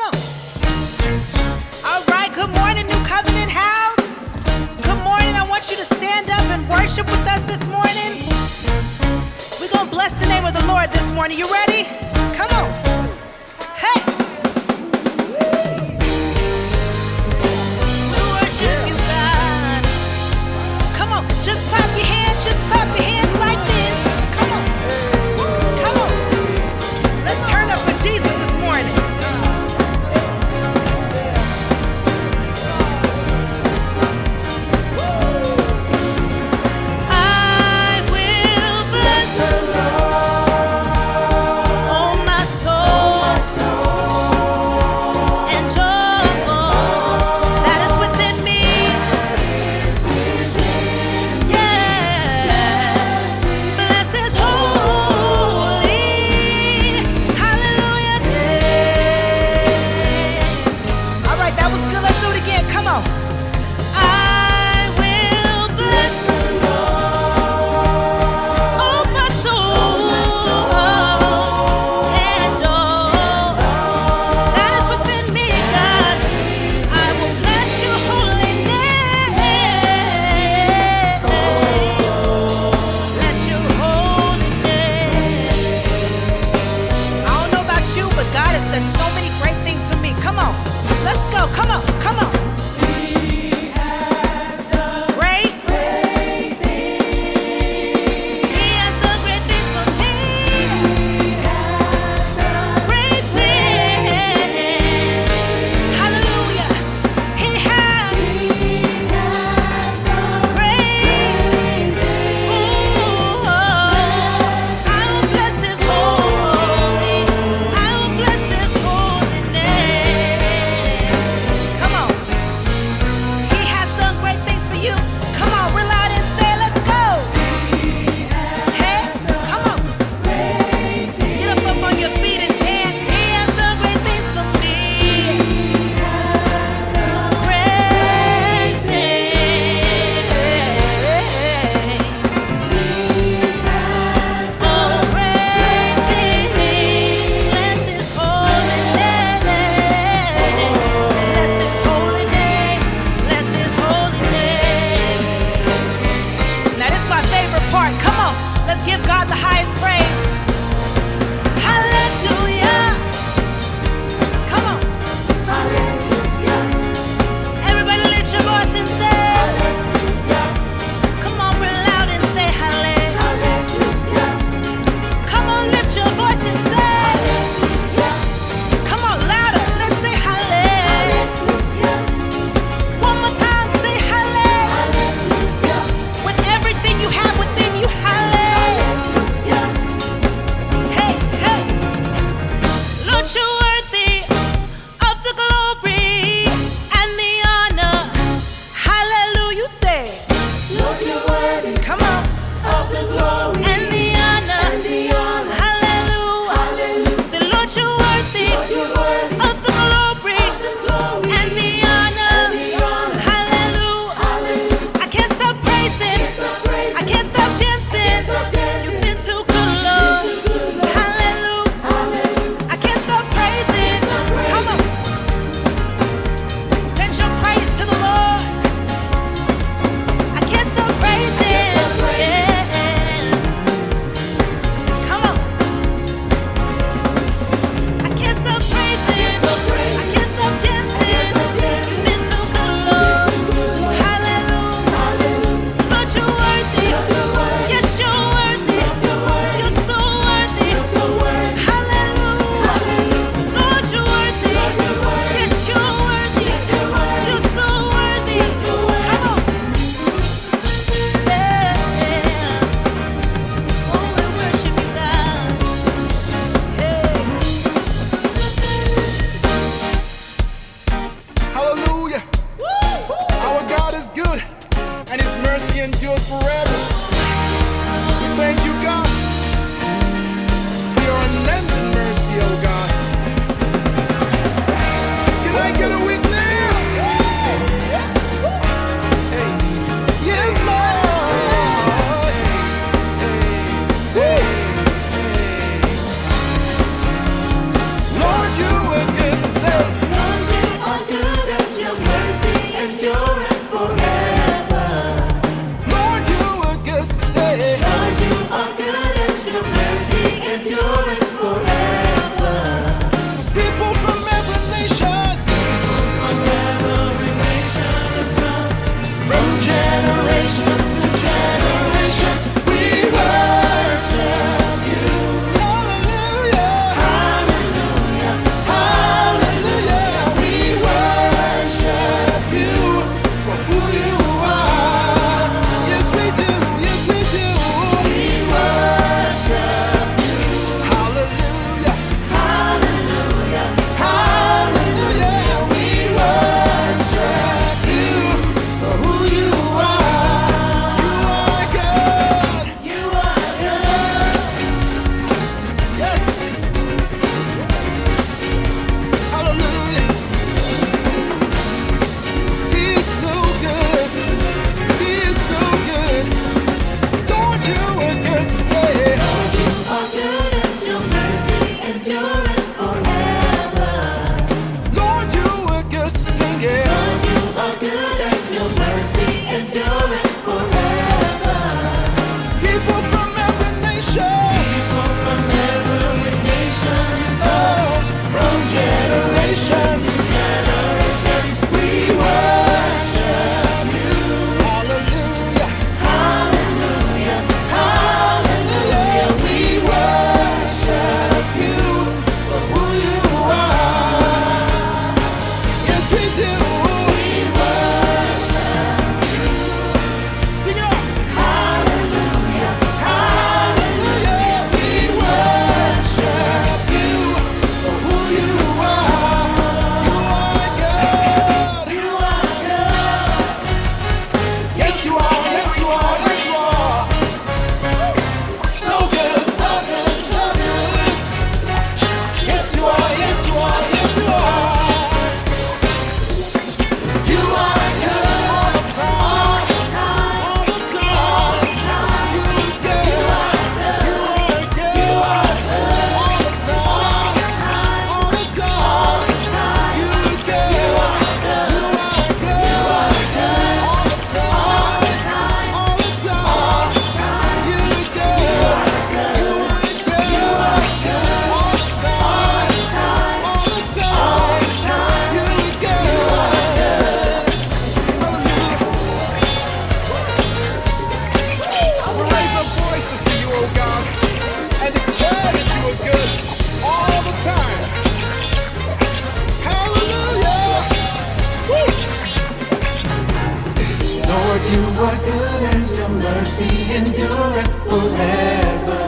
Come on. All right, good morning, New Covenant House. Good morning. I want you to stand up and worship with us this morning. We're going to bless the name of the Lord this morning. You ready? Come on. Hey. We worship you, God. Come on. Just clap your hands. Just clap your hands like this. Come on. Come on. Let's turn up for Jesus this morning. endures forever. We thank you, God, for your unending mercy, oh God. Can I get a witness? Hey. Yes, Lord. Hey. Lord, you have given you are good and your mercy endureth forever.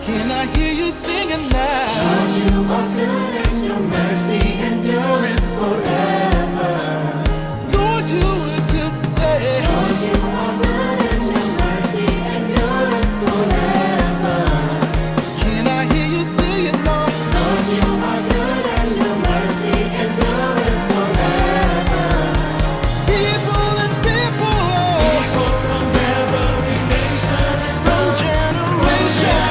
Can I hear you singing now? Lord, you are good and your mercy endureth forever. Lord, you would just say, Lord, you are good and your mercy endureth forever. can I hear you singing, Lord? Lord, you are good and your mercy endureth forever. People and people, People from every nation and from generation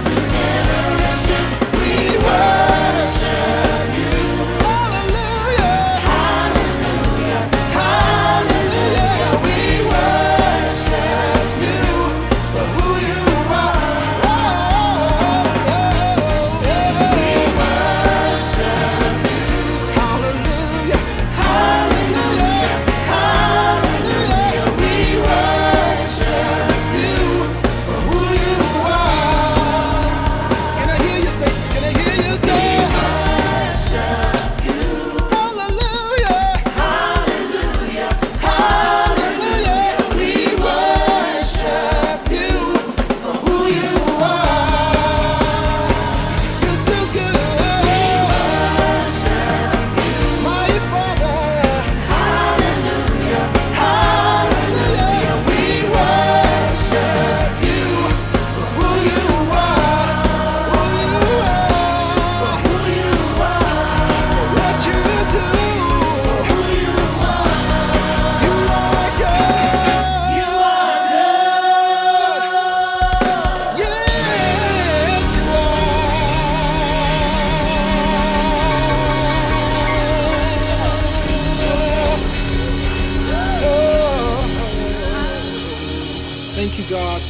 to generation, we worship you. hallelujah, Hallelujah, hallelujah, we worship you for who you are. We worship you. hallelujah, Hallelujah, hallelujah, we worship you for who you are. can I hear you say, can I hear you say, Worship you. hallelujah, Hallelujah, hallelujah, we worship you for who you are. you're so good, my Father, Hallelujah, hallelujah, we worship you for who you are. who you are, Who you are, what you do, who you are. you are God, You are good. yes, you are. Thank you, God.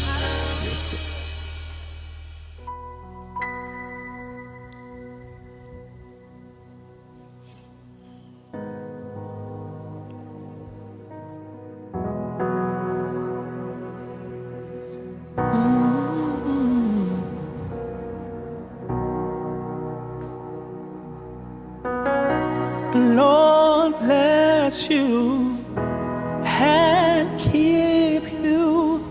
Lord bless you and keep you.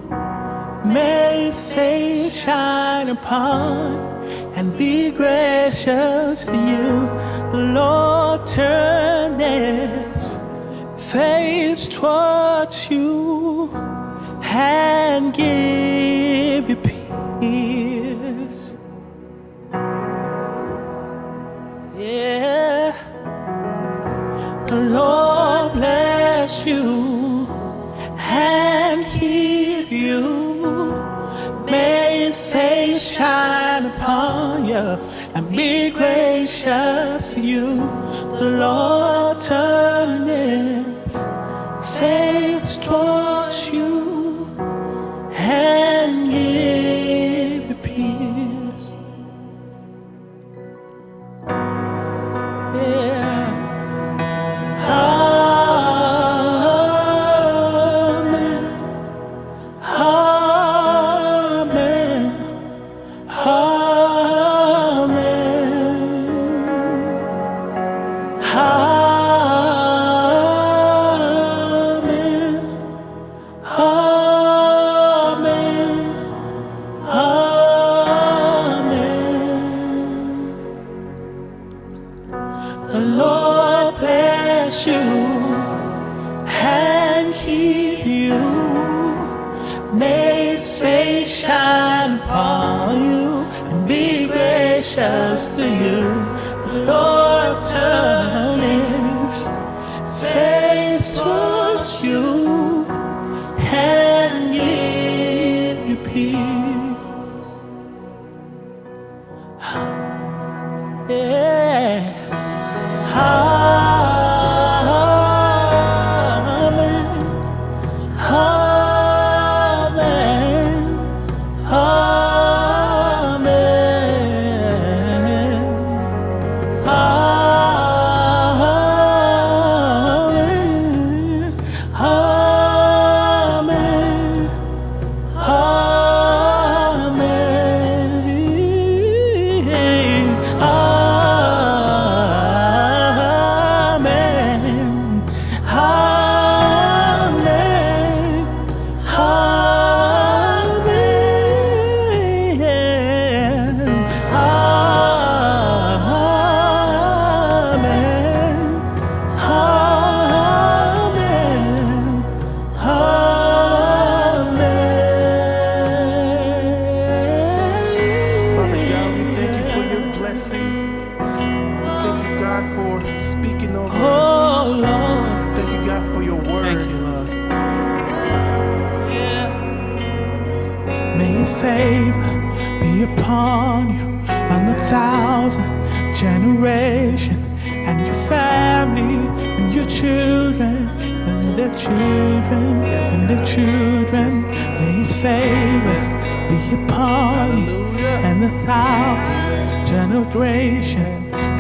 May His face shine upon and be gracious to you. Lord turn His face towards you and give you peace. Yeah. The Lord bless you and keep you. May His face shine upon you and be gracious to you. The Lord turn His face towards you and give you peace. Yeah. Amen. Amen. Amen. Amen. Amen. Amen. The Lord bless you and keep you. May His face shine upon you and be gracious to you. The Lord turn His face towards you and give you peace. Yeah. Amen. Amen. Amen. Amen. God, for speaking over us. Oh, Lord. Thank you, God, for your word. Thank you, Lord. Yeah. May His favor be upon you and 1,000 generations, and your family, and your children, and their children, and their children. May His favor be upon you and 1,000 generations,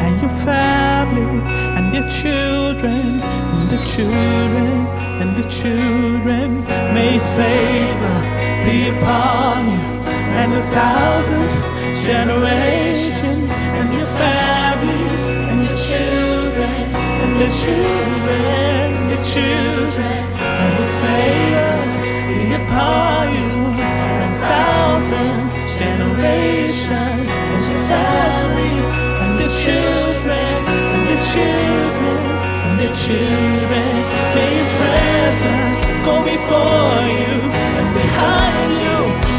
and your family, and your children, and the children, and the children. May His favor be upon you and 1,000 generations, and your family, and your children, and the children, and the children. May His favor be upon you and 1,000 generations, and your family, and the children, and the children, and the children. May His presence go before you and behind you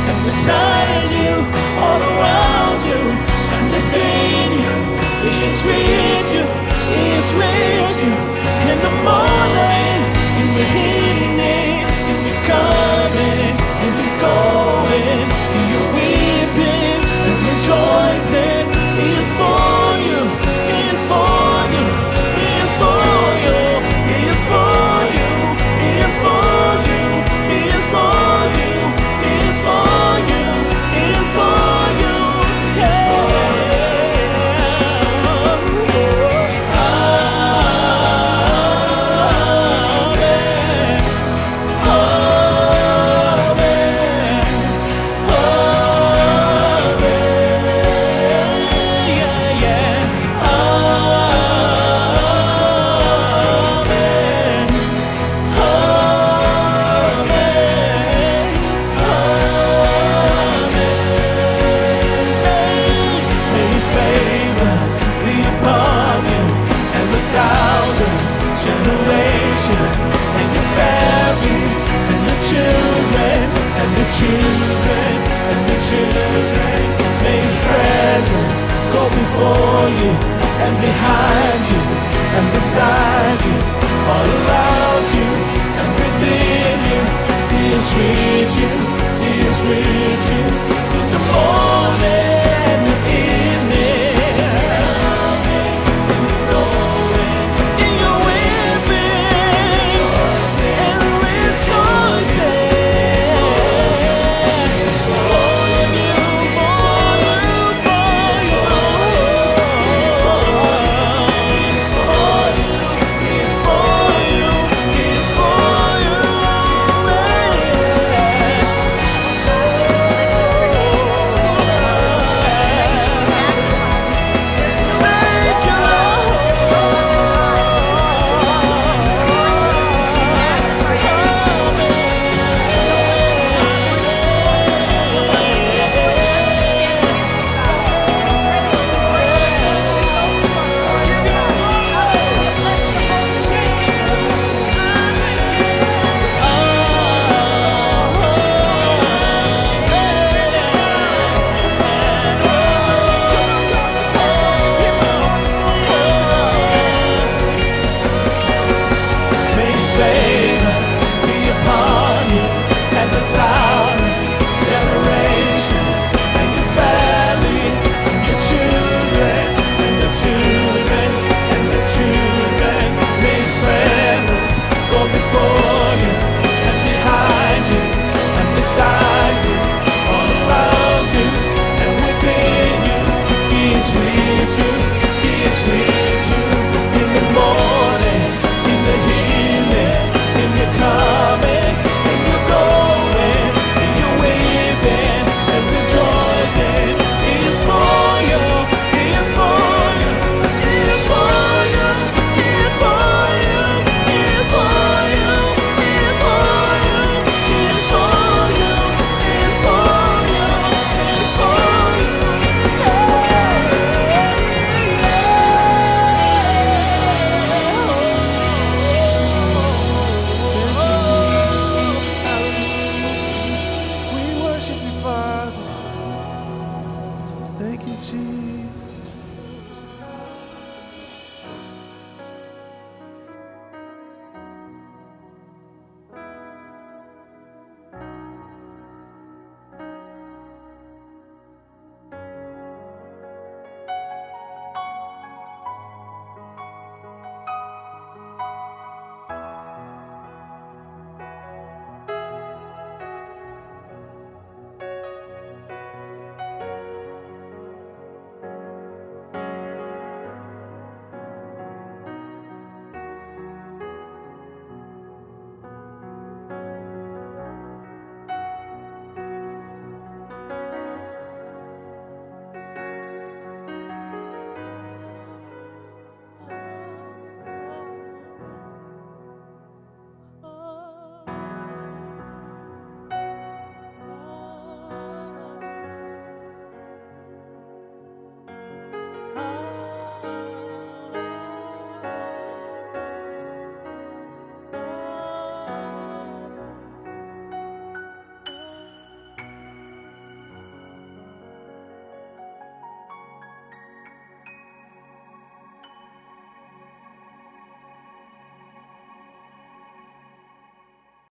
and beside you, all around you and within you. He is with you, He is with you in the morning, in the evening, in the coming, in the going, in your weeping and rejoicing. He is for you, He is for you, He is for you, He is for you, He is for you, He is for you, He is for you, He is for you, yeah. Children and the children, may His presence go before you and behind you and beside you, all around you and within you. He is real.